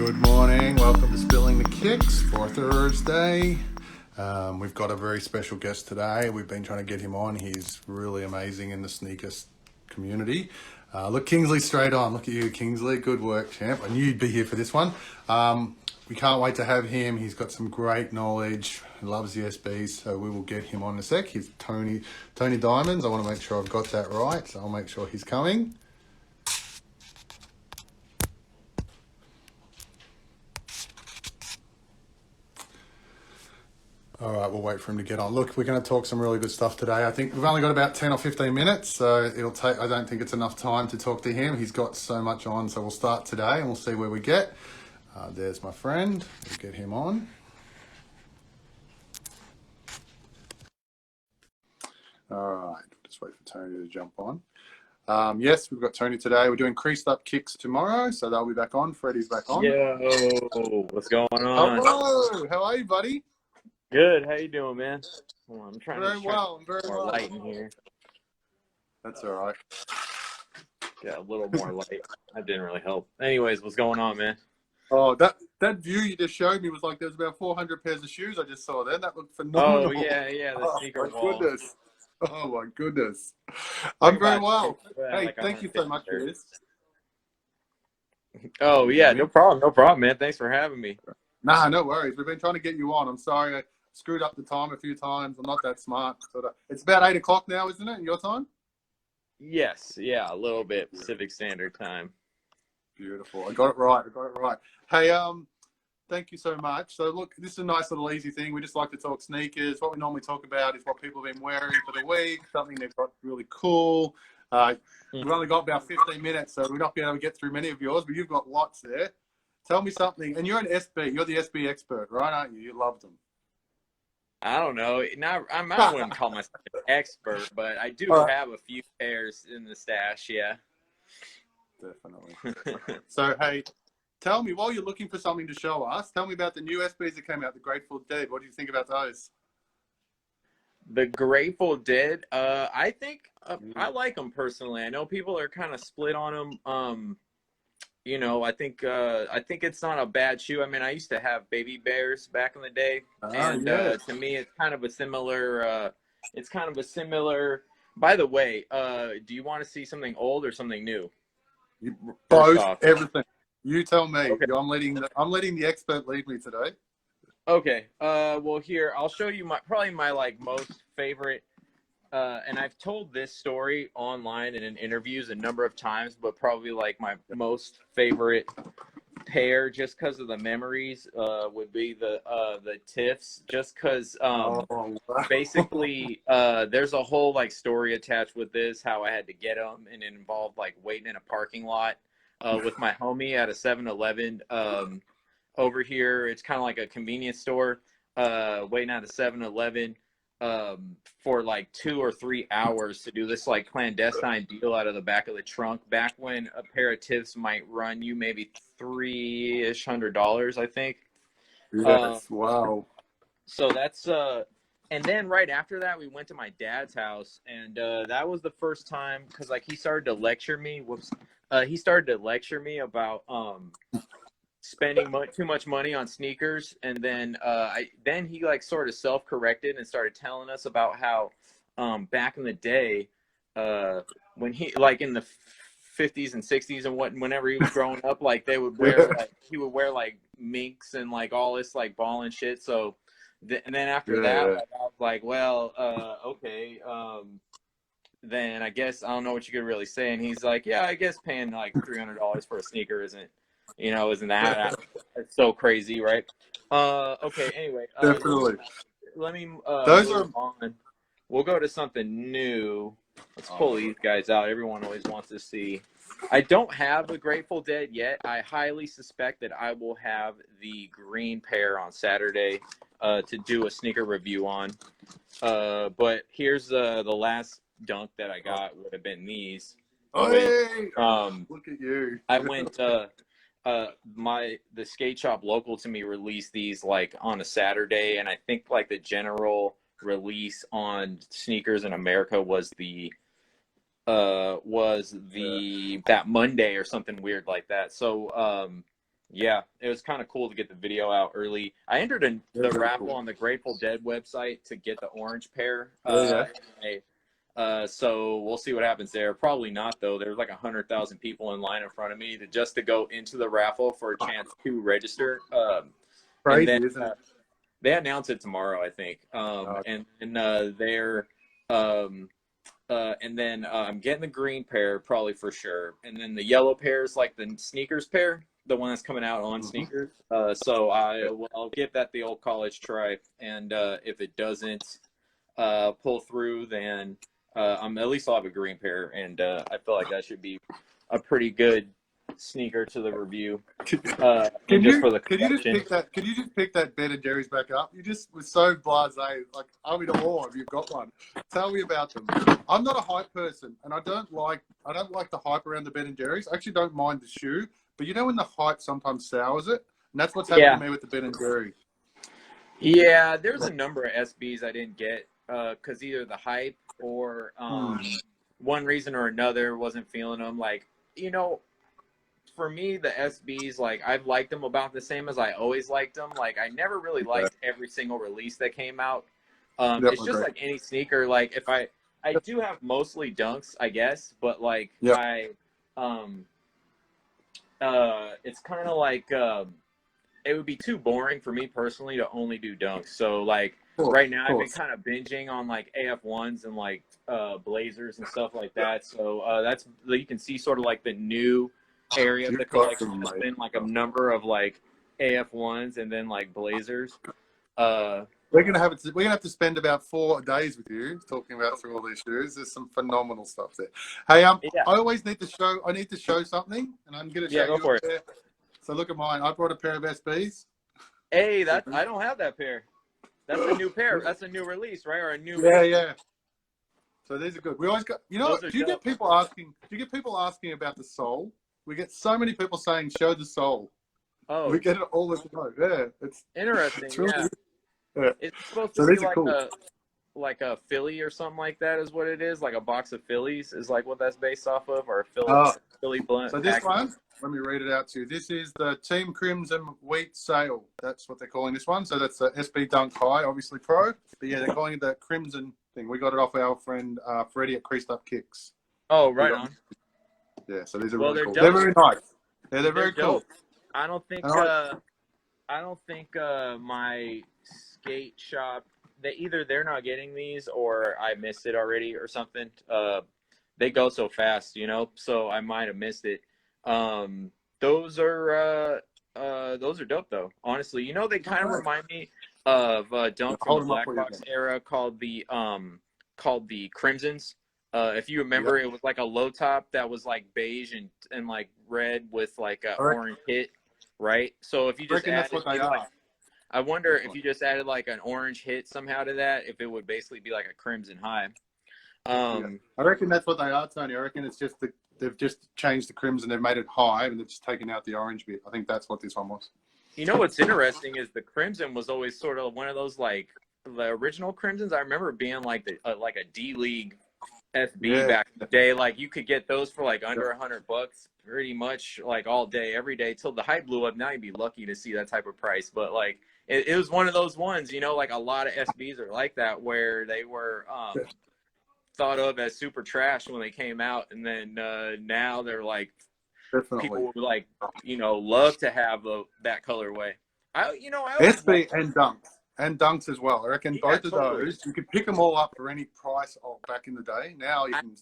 Good morning. Welcome to Spilling the Kicks for Thursday. We've got a very special guest today. We've been trying to get him on. He's really amazing in the sneakers community. Look, Kingsley, straight on. Look at you, Kingsley. Good work, champ. I knew you'd be here for this one. We can't wait to have him. He's got some great knowledge. He loves the SBs, so we will get him on in a sec. He's Tony Diamonds. I want to make sure I've got that right, so I'll make sure he's coming. All right, we'll wait for him to get on. Look, we're going to talk some really good stuff today. I think we've only got about 10 or 15 minutes, so it'll take, I don't think it's enough time to talk to him. He's got so much on, so we'll start today and we'll see where we get. There's my friend. We'll get him on. All right, just wait for Tony to jump on. Yes, we've got Tony today. We're doing creased up kicks tomorrow, so they'll be back on. Freddie's back on. Yo, what's going on? Hello, how are you, buddy? Good. How you doing, man? Hold on, I'm trying Very to well. Very more well. light in here. That's all right. Yeah, a little more light. That didn't really help. Anyways, what's going on, man? Oh, that view you just showed me was like there was about 400 pairs of shoes I just saw there. That looked phenomenal. Oh yeah, the sneaker wall. Goodness. Oh my goodness. I'm very well. Hey, like thank you so much for this. Oh yeah, no problem, man. Thanks for having me. Nah, no worries. We've been trying to get you on. I'm sorry I screwed up the time a few times. I'm not that smart. It's about 8 o'clock now, isn't it, in your time? Yes, yeah, a little bit Pacific Standard Time. Beautiful. I got it right. Hey, thank you so much. So look, this is a nice little easy thing. We just like to talk sneakers. What we normally talk about is what people have been wearing for the week, something they've got really cool. We've only got about 15 minutes, so we're not going to be able to get through many of yours, but you've got lots there. Tell me something. And you're an SB. You're the SB expert, right, aren't you? You love them. I don't know. I wouldn't call myself an expert, but I do have a few pairs in the stash, yeah. Definitely. So, hey, tell me, while you're looking for something to show us, tell me about the new SBs that came out, the Grateful Dead. What do you think about those? The Grateful Dead, I think I like them personally. I know people are kind of split on them. You know, I think it's not a bad shoe. I mean, I used to have Baby Bears back in the day, and to me, it's kind of a similar. By the way, do you want to see something old or something new? Both, everything. You tell me. Okay. I'm letting the expert lead me today. Okay. Well, here I'll show you probably my like most favorite. And I've told this story online and in interviews a number of times, but probably like my most favorite pair, just because of the memories, would be the TIFFs. Just because basically there's a whole like story attached with this, how I had to get them, and it involved like waiting in a parking lot with my homie at a 7-Eleven over here. It's kind of like a convenience store, waiting at a 7-Eleven. For like 2 or 3 hours to do this like clandestine deal out of the back of the trunk, back when a pair of TIFFs might run you maybe $300, I think. Yes. Wow. So that's and then right after that we went to my dad's house, and that was the first time, because like he started to lecture me about spending too much money on sneakers, and then then he like sort of self-corrected and started telling us about how back in the day, when he like in the 50s and 60s and whenever he was growing up, like he would wear like minks and like all this like ball and shit. So and then after that, like, I was like, well, okay, then I guess I don't know what you could really say. And he's like, yeah, I guess paying like $300 for a sneaker isn't that it's so crazy, right? Okay, anyway, Definitely. let me Those move on. We'll go to something new. Let's pull these guys out. Everyone always wants to see. I don't have the Grateful Dead yet. I highly suspect that I will have the green pair on Saturday to do a sneaker review on. But here's the last dunk that I got would have been these. hey, look at you. I went the skate shop local to me released these like on a Saturday, and I think like the general release on sneakers in America was that Monday or something weird like that. So Yeah, it was kind of cool to get the video out early. I entered Very, the very raffle cool. on the Grateful Dead website to get the orange pair. Yeah, So we'll see what happens there. Probably not though. There's like 100,000 people in line in front of me to go into the raffle for a chance to register. And then crazy, isn't it? they announce it tomorrow, I think. Um, and then I'm getting the green pair probably for sure, and then the yellow pair is like the sneakers pair, the one that's coming out on sneakers. So I'll give that the old college try, and if it doesn't pull through, then I'm at least I'll have a green pair, and I feel like that should be a pretty good sneaker to the review. And just for the collection. Can you just pick that Ben and Jerry's back up? You just were so blasé. Like, I'm in awe if you've got one. Tell me about them. I'm not a hype person, and I don't like the hype around the Ben and Jerry's. I actually don't mind the shoe, but you know when the hype sometimes sours it, and that's what's happened to me with the Ben and Jerry's. Yeah, there's a number of SBs I didn't get because either the hype or one reason or another wasn't feeling them. Like, for me, the SBs, like, I've liked them about the same as I always liked them. Like, I never really liked every single release that came out. It's just like any sneaker. Like, I do have mostly dunks, I guess, but like it's kind of like it would be too boring for me personally to only do dunks. So like right now I've been kind of binging on like AF1s and like Blazers and stuff like that. So that's, you can see sort of like the new area of the collection has been like a number of like AF1s and then like Blazers. We're gonna have to spend about 4 days with you talking about through all these shoes. There's some phenomenal stuff there. Hey, I always need to show. I need to show something, and I'm gonna show go you for a pair. So look at mine. I brought a pair of SBs. Hey, I don't have that pair. That's a new pair. That's a new release, right? Or a new. Yeah. So these are good. We always got. You know, do you get people asking about the sole? We get so many people saying, "Show the sole." Oh, we get it all the time. Yeah, it's interesting. It's really, It's supposed to be like a Philly or something like that is what it is. Like a box of Phillies is like what that's based off of, or a Philly blunt. So this one, let me read it out to you. This is the Team Crimson Wheat Sale. That's what they're calling this one. So that's the SB Dunk High, obviously pro. But yeah, they're calling it the Crimson thing. We got it off our friend Freddie at Creased Up Kicks. Oh, right on. Yeah, so these are really cool. Dope. They're very nice. Yeah, they're very cool. I don't think my skate shop, they're not getting these or I missed it already or something. They go so fast, so I might have missed it. Those are dope though. Honestly, they kind of remind me of dunk from the Black Box era called the Crimsons. If you remember, it was like a low top that was like beige and like red with like a orange hit, right? So if you just added, I wonder if you just added like an orange hit somehow to that, if it would basically be like a crimson high. I reckon that's what they are, Tony. I reckon it's just they've just changed the crimson, they've made it high, and they've just taken out the orange bit. I think that's what this one was. What's interesting is the crimson was always sort of one of those like the original crimsons. I remember being like like a D League SB back in the day. Like you could get those for like under $100 pretty much like all day, every day till the hype blew up. Now you'd be lucky to see that type of price, but like it was one of those ones, like a lot of SBs are like that where they were thought of as super trash when they came out, and then now they're like people would like love to have that colorway. SB and dunks as well. I reckon both of those you could pick them all up for any price back in the day. Now you can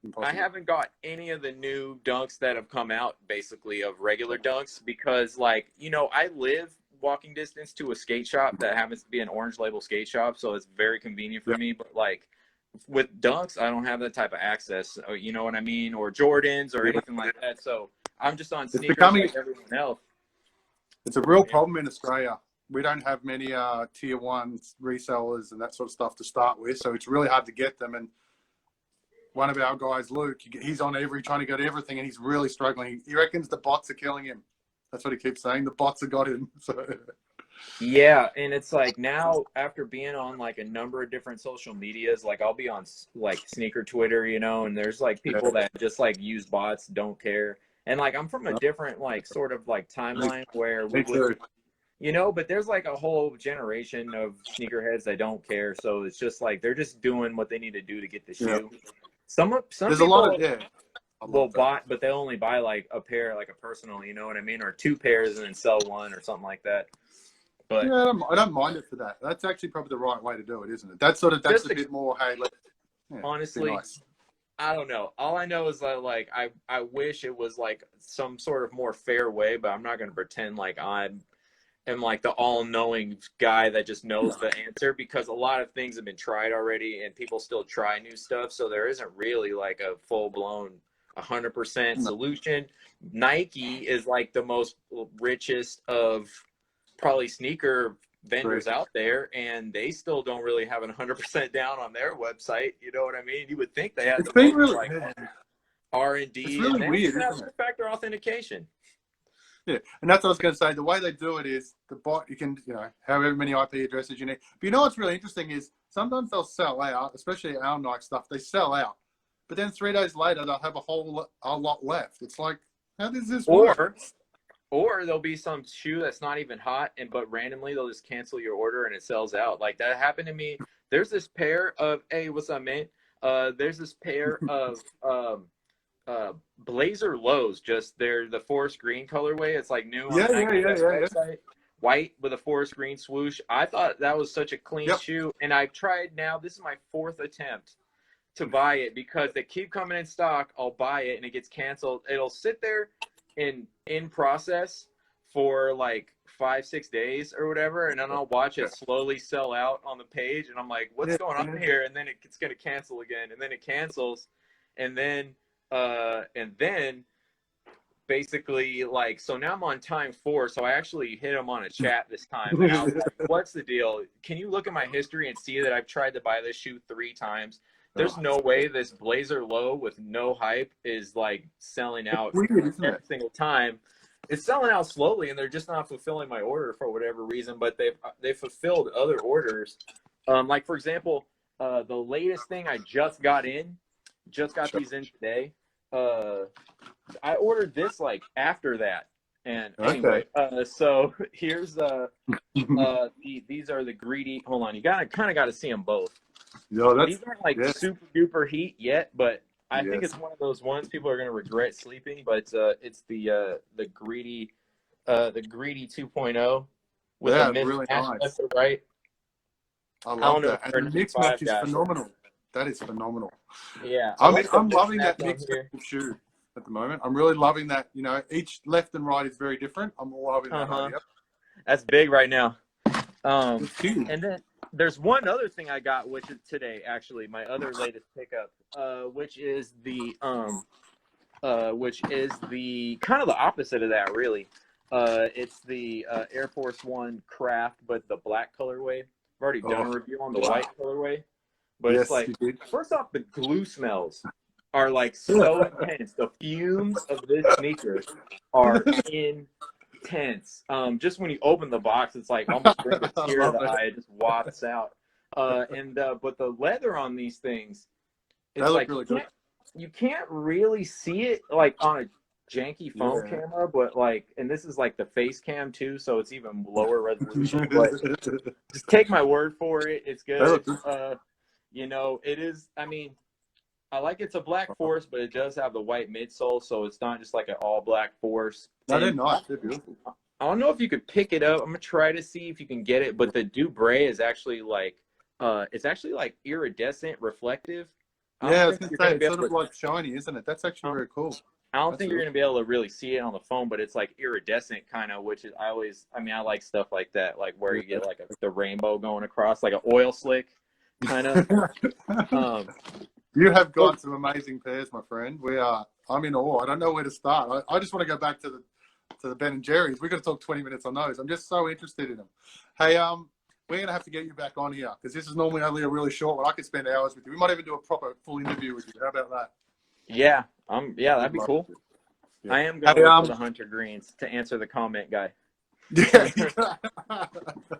impossible. I haven't got any of the new dunks that have come out basically of regular dunks because like I live walking distance to a skate shop that happens to be an orange label skate shop, so it's very convenient for me. But like with dunks, I don't have that type of access, you know what I mean, or Jordans or anything like that. So I'm just on sneakers like everyone else. It's a real problem in Australia. We don't have many tier 1 resellers and that sort of stuff to start with, so it's really hard to get them. And one of our guys, Luke, he's on trying to get everything, and he's really struggling. He reckons the bots are killing him. That's what he keeps saying. The bots have got him. So. Yeah, and it's like now after being on like a number of different social medias, like I'll be on like sneaker Twitter, and there's like people that just like use bots, don't care. And like I'm from a different like sort of like timeline where we Me would, too. but there's like a whole generation of sneakerheads that don't care. So it's just like they're just doing what they need to do to get the Yeah. shoe. Some There's a lot people of I will love that. buy, but they only buy like a pair, like a personal, you know what I mean, or two pairs and then sell one or something like that. But Yeah, I don't mind it for that. That's actually probably the right way to do it, isn't it? That's just a bit more. Hey, be honestly, nice. I don't know. All I know is that like I wish it was like some sort of more fair way, but I'm not going to pretend like am like the all-knowing guy that just knows the answer, because a lot of things have been tried already and people still try new stuff. So there isn't really like a full-blown 100% No. solution. Nike is like the most richest of probably sneaker vendors out there, and they still don't really have 100% down on their website. You know what I mean? You would think they had It's the been most really, like it's R&D, and really they weird, even have isn't it? two-factor authentication. Yeah, and that's what I was going to say. The way they do it is the bot. You can, however many IP addresses you need. But you know what's really interesting is sometimes they'll sell out, especially our Nike stuff. They sell out, but then 3 days later they'll have a lot left. It's like, how does this work? Or there'll be some shoe that's not even hot, but randomly they'll just cancel your order and it sells out. Like that happened to me. There's this pair of, hey, what's up, man? There's this pair of Blazer Lows. Just they're the forest green colorway. It's like new on the Nike website. White with a forest green swoosh. I thought that was such a clean shoe, and I've tried now. This is my 4th attempt to buy it because they keep coming in stock. I'll buy it and it gets canceled. It'll sit there in process for like 5-6 days or whatever, and then I'll watch it slowly sell out on the page, and I'm like, what's going on here? And then it's gonna cancel again, and then it cancels, and then basically like, so now I'm on time 4, so I actually hit him on a chat this time, and I was like, what's the deal? Can you look at my history and see that I've tried to buy this shoe 3 times? There's no way this Blazer Low with no hype is like selling out every single time. It's selling out slowly, and they're just not fulfilling my order for whatever reason. But they've fulfilled other orders. Like for example, the latest thing I just got these in today. I ordered this like after that. And anyway, so here's these are the greedy. Hold on, you kind of got to see them both. These aren't like super duper heat yet, but I think it's one of those ones people are going to regret sleeping. But it's the greedy 2.0 with a mid really match nice. left to right. I love that, and the mix match is phenomenal. That is phenomenal. Yeah, I'm loving that mix shoe at the moment. I'm really loving that. Each left and right is very different. I'm loving that idea. That's big right now. And then there's one other thing I got, which is today, actually, my other latest pickup, which is the kind of the opposite of that, really. It's the Air Force One Craft, but the black colorway. I've already done a review on the white colorway, but it's like, first off, the glue smells are like so intense. The fumes of this sneaker are intense. Just when you open the box, it's like almost brings a tear to the eye. It just wafts out. But the leather on these things, it's like really you can't really see it like on a janky phone camera, but like, and this is like the face cam too, so it's even lower resolution. But just take my word for it, it's good. It is. I mean, I like it's a black force, but it does have the white midsole, so it's not just like an all black force. No, they're nice. They're beautiful. I don't know if you could pick it up. I'm gonna try to see if you can get it, but the Dubray is actually like, it's actually like iridescent, reflective. Yeah, I was gonna say it's sort of like shiny, isn't it? That's actually very cool. I don't think you're gonna be able to really see it on the phone, but it's like iridescent kind of, which is I like stuff like that, like where you get like the rainbow going across, like an oil slick kind of. You have got some amazing pairs, my friend. I'm in awe. I don't know where to start. I just want to go back to the Ben and Jerry's. We're going to talk 20 minutes on those. I'm just so interested in them. Hey, we're going to have to get you back on here because this is normally only a really short one. I could spend hours with you. We might even do a proper full interview with you. How about that? Yeah, that'd be cool. Yeah. I am going for the Hunter Greens to answer the comment guy. Yeah.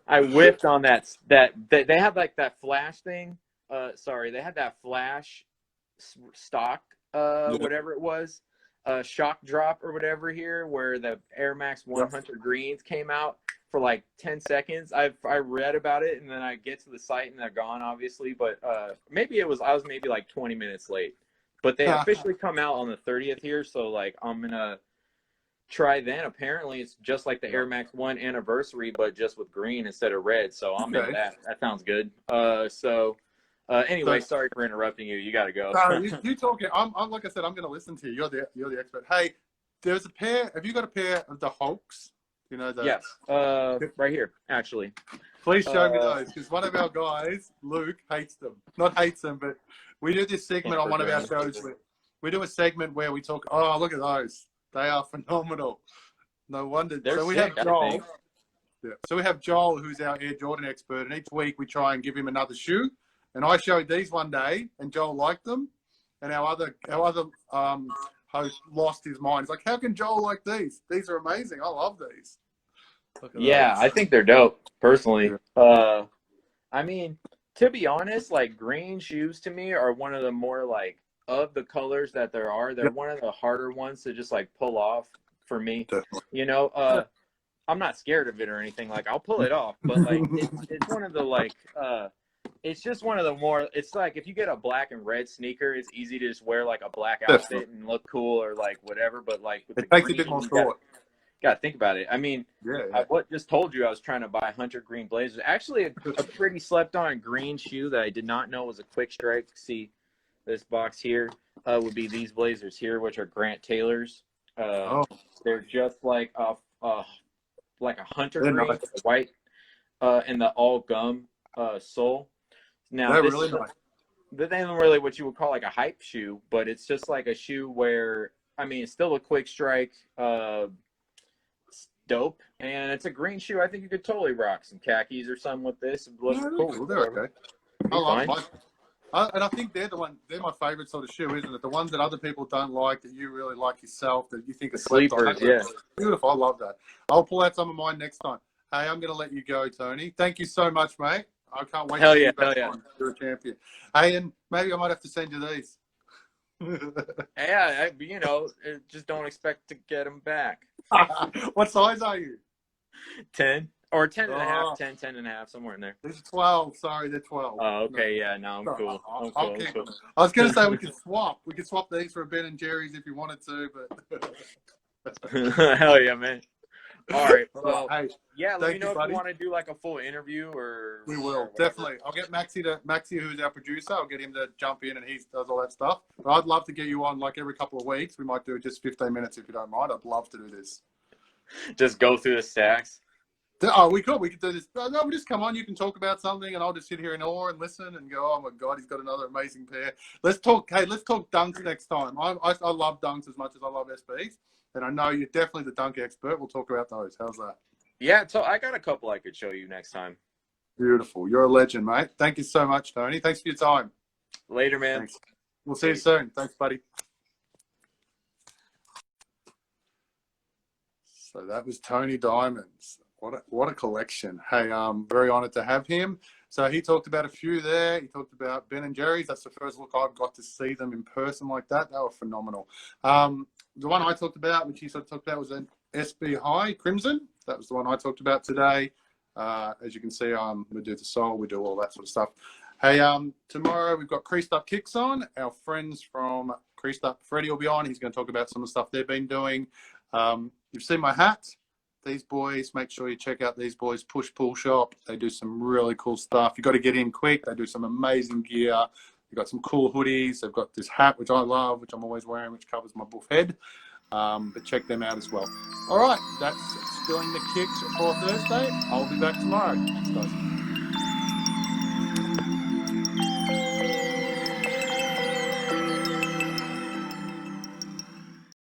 I whiffed on that. They have like that flash thing. They had that flash stock, whatever it was. shock drop or whatever here, where the Air Max 100 greens came out for like 10 seconds. I read about it, and then I get to the site and they're gone, obviously. But maybe I was maybe like 20 minutes late. But they officially come out on the 30th here, so like I'm gonna try then. Apparently, it's just like the Air Max 1 anniversary, but just with green instead of red. So I'm in that. That sounds good. Anyway, sorry for interrupting you. You got to go. No, you talking. I'm like I said, I'm going to listen to you. You're the expert. Hey, there's a pair. Have you got a pair of the Hulks? You know the. Yes. Right here, actually. Please show me those, because one of our guys, Luke, hates them. Not hates them, but we do this segment on one of our shows. We do a segment where we talk. Oh, look at those. They are phenomenal. No wonder. So we have Joel. Yeah. So we have Joel, who's our Air Jordan expert, and each week we try and give him another shoe. And I showed these one day, and Joel liked them. And our other host lost his mind. He's like, "How can Joel like these? These are amazing. I love these." Yeah, I think they're dope, personally. I mean, to be honest, like green shoes to me are one of the more like of the colors that there are. They're one of the harder ones to just like pull off for me. Definitely. You know, I'm not scared of it or anything. Like I'll pull it off, but like it's one of the like it's just one of the more. It's like if you get a black and red sneaker, it's easy to just wear like a black outfit and look cool or like whatever. But like with it the takes green, a bit more thought. Gotta think about it. I mean, I just told you I was trying to buy 100 green blazers. Actually, a pretty slept on green shoe that I did not know was a quick strike. See this box here would be these blazers here, which are Grant Taylor's. They're just like a hunter green, nice. white, and the all gum sole. Now they're this really is nice. This ain't really what you would call like a hype shoe, but it's just like a shoe where I mean it's still a quick strike. Dope, and it's a green shoe. I think you could totally rock some khakis or something with this. It looks cool. They're okay. I love mine. And I think they're my favorite sort of shoe, isn't it? The ones that other people don't like, that you really like yourself, that you think are sleepers. Yeah, beautiful. I love that. I'll pull out some of mine next time. Hey, I'm going to let you go, Tony. Thank you so much, mate. I can't wait to see you back on. You're a champion. Hey, and maybe I might have to send you these. Yeah, you know, just don't expect to get them back. What size are you? 10 or 10 and a half, 10 and a half, somewhere in there. These are 12. Sorry, they're 12. Oh, okay. Yeah, no, I'm cool. I'll keep them. I was going to say we could swap. We could swap these for a Ben and Jerry's if you wanted to, but hell yeah, man. All right. Well, hey, yeah, let me know if you want to do like a full interview or. We will, definitely. I'll get Maxie, who's our producer, I'll get him to jump in and he does all that stuff. But I'd love to get you on like every couple of weeks. We might do just 15 minutes if you don't mind. I'd love to do this. Just go through the stacks. Oh, we could do this. No, we just come on. You can talk about something, and I'll just sit here in awe and listen and go, "Oh my God, he's got another amazing pair." Let's talk. Hey, let's talk dunks next time. I love dunks as much as I love SBs, and I know you're definitely the dunk expert. We'll talk about those. How's that? Yeah, so I got a couple I could show you next time. Beautiful. You're a legend, mate. Thank you so much, Tony. Thanks for your time. Later, man. Thanks. We'll see you soon. Thanks, buddy. So that was Tony Diamonds. What a collection. Hey, I'm very honored to have him. So he talked about a few there. He talked about Ben and Jerry's. That's the first look I've got to see them in person like that. They were phenomenal. The one I talked about, which he sort of talked about, was an SB High Crimson. That was the one I talked about today. As you can see, we do the sole, we do all that sort of stuff. Hey, tomorrow we've got Creased Up Kicks on. Our friends from Creased Up, Freddie will be on. He's going to talk about some of the stuff they've been doing. You've seen my hat. These boys, make sure you check out these boys, Push Pull Shop. They do some really cool stuff. You've got to get in quick. They do some amazing gear. They've got some cool hoodies. They've got this hat, which I love, which I'm always wearing, which covers my buff head. But check them out as well. All right, that's Spilling the Kicks for Thursday. I'll be back tomorrow. Thanks, guys.